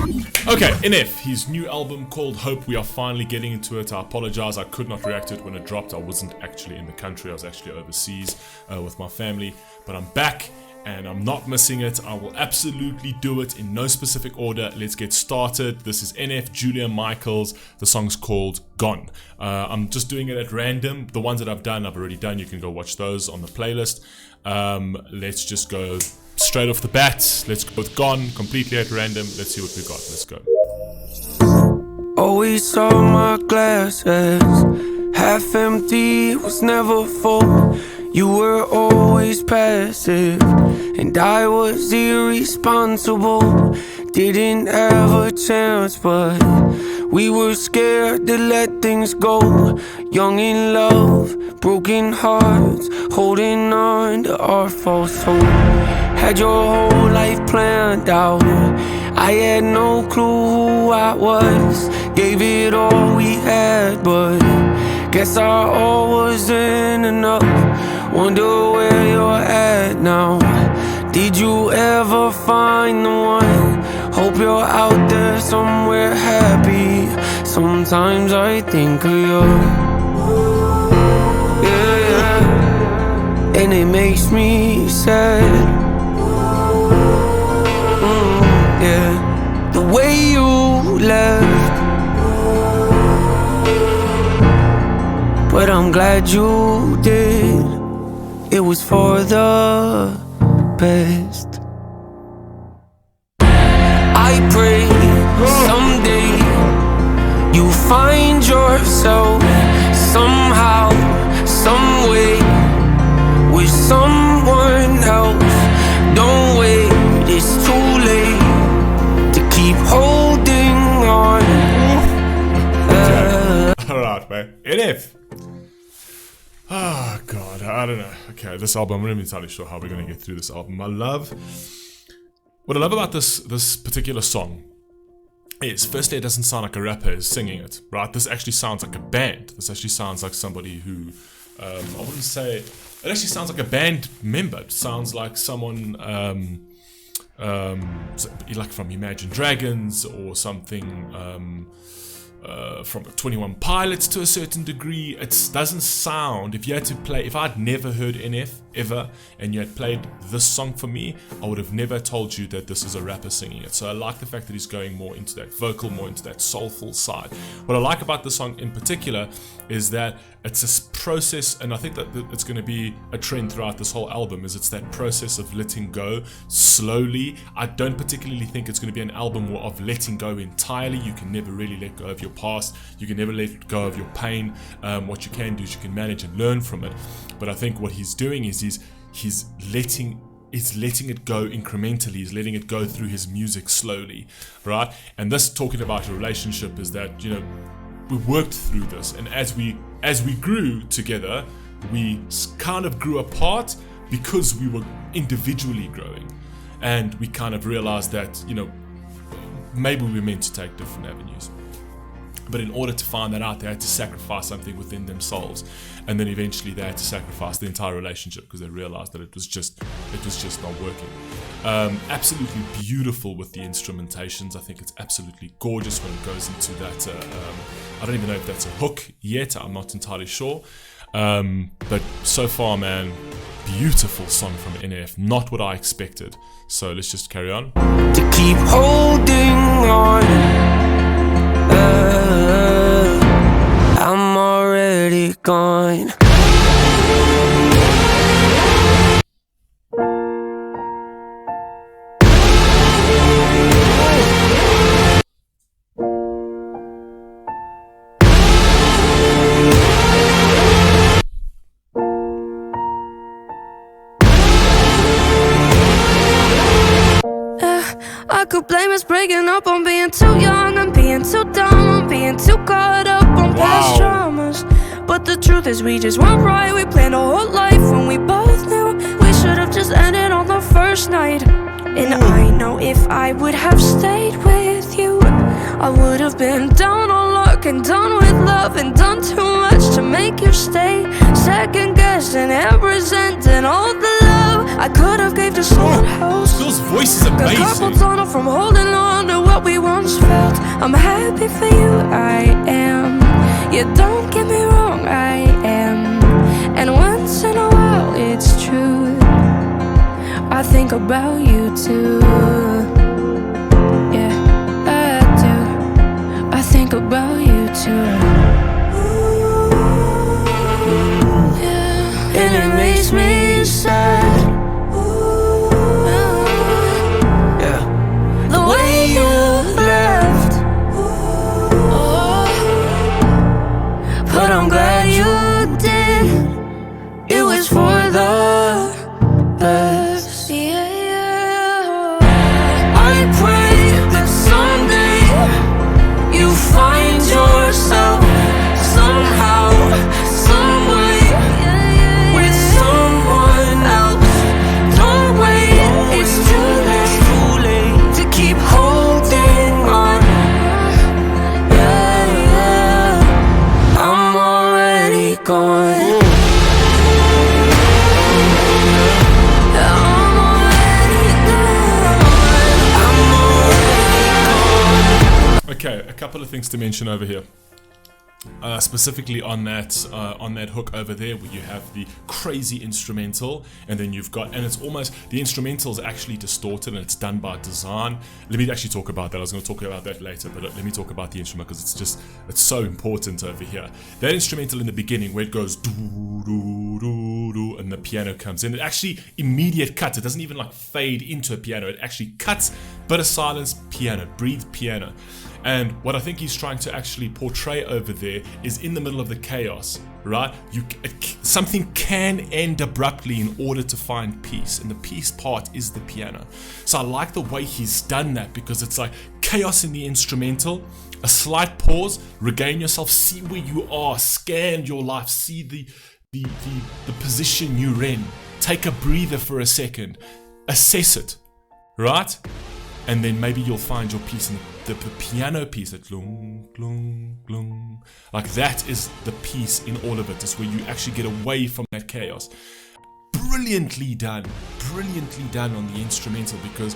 Okay, NF, his new album called Hope, we are finally getting into it. I apologize, I could not react to it when it dropped. I wasn't actually in the country, I was actually overseas with my family. But I'm back and I'm not missing it. I will absolutely do it in no specific order. Let's get started. This is NF, Julia Michaels. The song's called Gone. I'm just doing it at random. The ones that I've already done. You can go watch those on the playlist. Let's just go straight off the bat. Let's go with Gone, completely at random. Let's see what we got. Let's go. Always saw my glasses half empty, was never full. You were always passive, and I was irresponsible. Didn't have a chance, but we were scared to let things go. Young in love, broken hearts, holding on to our false hope. Had your whole life planned out, I had no clue who I was. Gave it all we had, but guess our all wasn't enough. Wonder where you're at now. Did you ever find the one? Hope you're out there somewhere happy. Sometimes I think of you, yeah. And it makes me sad, yeah. The way you left, but I'm glad you did. It was for the best. I pray someday you find yourself somehow, some way, with someone else. Don't wait, it's too late to keep holding on. Alright, man. NF. Oh god, I don't know. Okay, this album, I'm not even entirely sure how we're gonna get through this album. What I love about this particular song is, firstly, it doesn't sound like a rapper is singing it, right? This actually sounds like a band. This actually sounds like somebody who, I wouldn't say, it actually sounds like a band member. It sounds like someone, like from Imagine Dragons or something, from 21 Pilots to a certain degree. It doesn't sound, if I'd never heard NF ever and you had played this song for me, I would have never told you that this is a rapper singing it. So I like the fact that he's going more into that vocal, more into that soulful side. What I like about the song in particular is that it's a process, and I think that it's going to be a trend throughout this whole album, is it's that process of letting go slowly. I don't particularly think it's going to be an album of letting go entirely. You can never really let go of your past. You can never let go of your pain. What you can do is you can manage and learn from it. But I think what he's doing is he's letting it go incrementally. He's letting it go through his music slowly, right? And this, talking about a relationship, is that, you know, we worked through this, and as we grew together, we kind of grew apart because we were individually growing, and we kind of realized that, you know, maybe we were meant to take different avenues. But in order to find that out, they had to sacrifice something within themselves, and then eventually they had to sacrifice the entire relationship because they realized that it was just not working. Absolutely beautiful with the instrumentations. I think it's absolutely gorgeous when it goes into that. I don't even know if that's a hook yet. I'm not entirely sure. But so far, man, beautiful song from NF. Not what I expected. So let's just carry on. To keep holding on. I'm already gone. I could blame us breaking up on being too young, and being too dumb, on being too caught up on past dramas. But the truth is we just weren't right. We planned our whole life when we both knew we should have just ended on the first night. And I know if I would have stayed with you, I would have been down on luck and done with love, and done too much to make you stay. Second guessing and resenting all the love I could have gave to someone else. Phil's voice is Got amazing. carpal tunnel from holding on to what we want I'm happy for you, I am. Yeah, don't get me wrong, I am. And once in a while, it's true, I think about you too. Yeah, I do. I think about you too. Yeah, and it makes me sad. The way you left. But I'm glad you did. It was for the best. Yeah. I pray that someday you find yourself somehow, someway, with someone else. Don't wait, it's too late to keep holding on. Yeah, I'm already gone. Okay, a couple of things to mention over here. Specifically on that hook over there, where you have the crazy instrumental, and then you've got, and it's almost, the instrumental is actually distorted and it's done by design. Let me actually talk about that. I was going to talk about that later, but let me talk about the instrument because it's so important over here. That instrumental in the beginning where it goes doo doo doo doo and the piano comes in, it actually immediate cuts. It doesn't even like fade into a piano. It actually cuts, bit of silence, piano, breathed piano. And what I think he's trying to actually portray over there is in the middle of the chaos, right? Something can end abruptly in order to find peace, and the peace part is the piano. So I like the way he's done that, because it's like chaos in the instrumental, a slight pause, regain yourself, see where you are, scan your life, see the position you're in, take a breather for a second, assess it, right? And then maybe you'll find your piece in the piano piece, that glung, glung, glung. Like that is the piece in all of it. It's where you actually get away from that chaos. Brilliantly done on the instrumental, because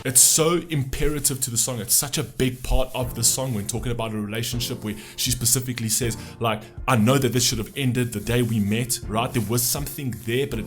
it's so imperative to the song. It's such a big part of the song when talking about a relationship, where she specifically says, like, I know that this should have ended the day we met, right? There was something there, but it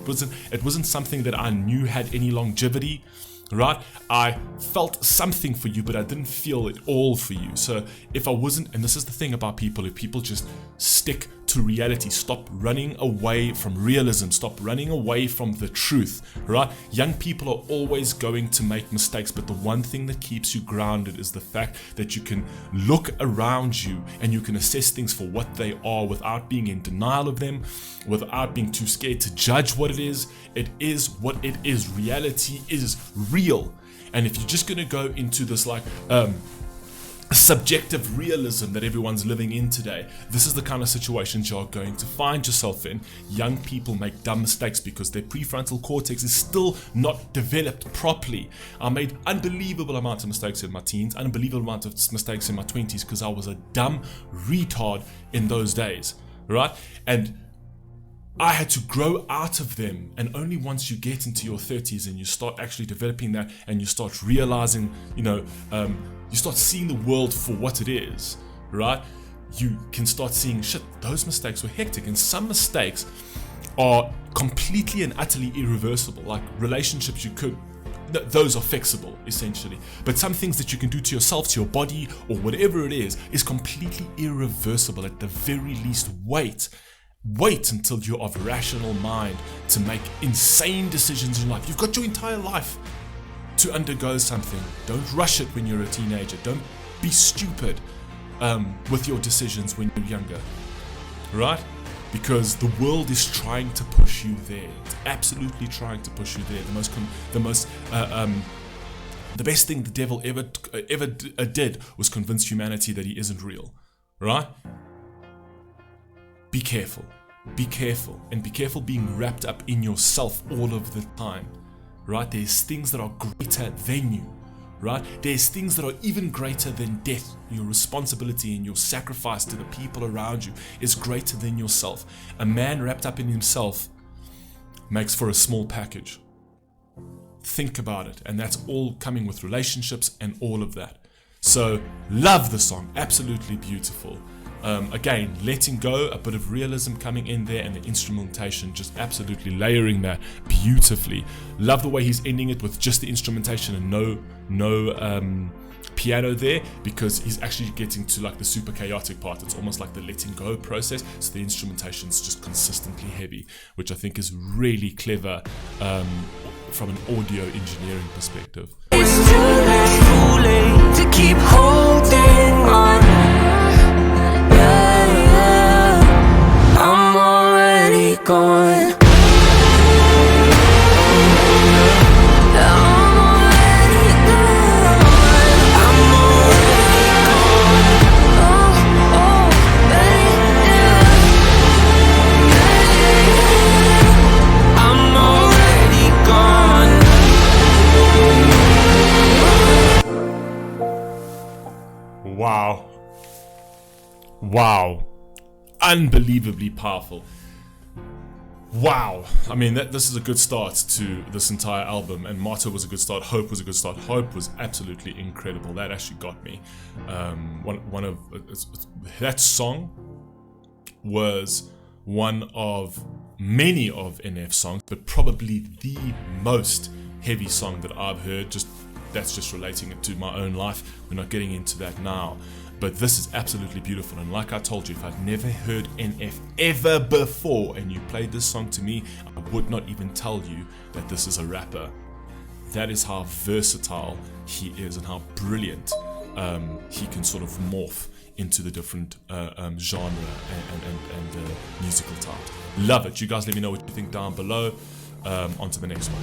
wasn't something that I knew had any longevity. Right? I felt something for you, but I didn't feel it all for you. So if I wasn't, and this is the thing about people, if people just stick to reality, stop running away from realism, stop running away from the truth, right? Young people are always going to make mistakes, but the one thing that keeps you grounded is the fact that you can look around you and you can assess things for what they are without being in denial of them, without being too scared to judge what it is. It is what it is. Reality is real. And if you're just going to go into this like subjective realism that everyone's living in today, this is the kind of situations you're going to find yourself in. Young people make dumb mistakes because their prefrontal cortex is still not developed properly. I made unbelievable amounts of mistakes in my teens, unbelievable amounts of mistakes in my 20s, because I was a dumb retard in those days, right? And I had to grow out of them, and only once you get into your 30s and you start actually developing that, and you start realizing, you start seeing the world for what it is, right? You can start seeing, shit, those mistakes were hectic, and some mistakes are completely and utterly irreversible. Like relationships, those are fixable, essentially. But some things that you can do to yourself, to your body, or whatever it is completely irreversible. At the very least, wait until you're of rational mind to make insane decisions in life. You've got your entire life to undergo something. Don't rush it when you're a teenager. Don't be stupid with your decisions when you're younger, right? Because the world is trying to push you there. It's absolutely trying to push you there. The best thing the devil ever did was convince humanity that he isn't real, right? Be careful, and be careful being wrapped up in yourself all of the time, right? There's things that are greater than you, right? There's things that are even greater than death. Your responsibility and your sacrifice to the people around you is greater than yourself. A man wrapped up in himself makes for a small package. Think about it, and that's all coming with relationships and all of that. So love the song, absolutely beautiful. Again, letting go, a bit of realism coming in there, and the instrumentation just absolutely layering that beautifully. Love the way he's ending it with just the instrumentation and no piano there, because he's actually getting to like the super chaotic part. It's almost like the letting go process, so the instrumentation's just consistently heavy, which I think is really clever from an audio engineering perspective. It's too late to keep holding on. Yeah, yeah. I'm already gone. Wow. Unbelievably powerful. Wow. I mean, this is a good start to this entire album, and Motto was a good start. Hope was a good start. Hope was absolutely incredible. That actually got me. That song was one of many of NF's songs, but probably the most heavy song that I've heard. That's just relating it to my own life. We're not getting into that now. But this is absolutely beautiful, and like I told you, if I'd never heard NF ever before and you played this song to me, I would not even tell you that this is a rapper. That is how versatile he is and how brilliant he can sort of morph into the different genre and musical type. Love it. You guys let me know what you think down below. On to the next one.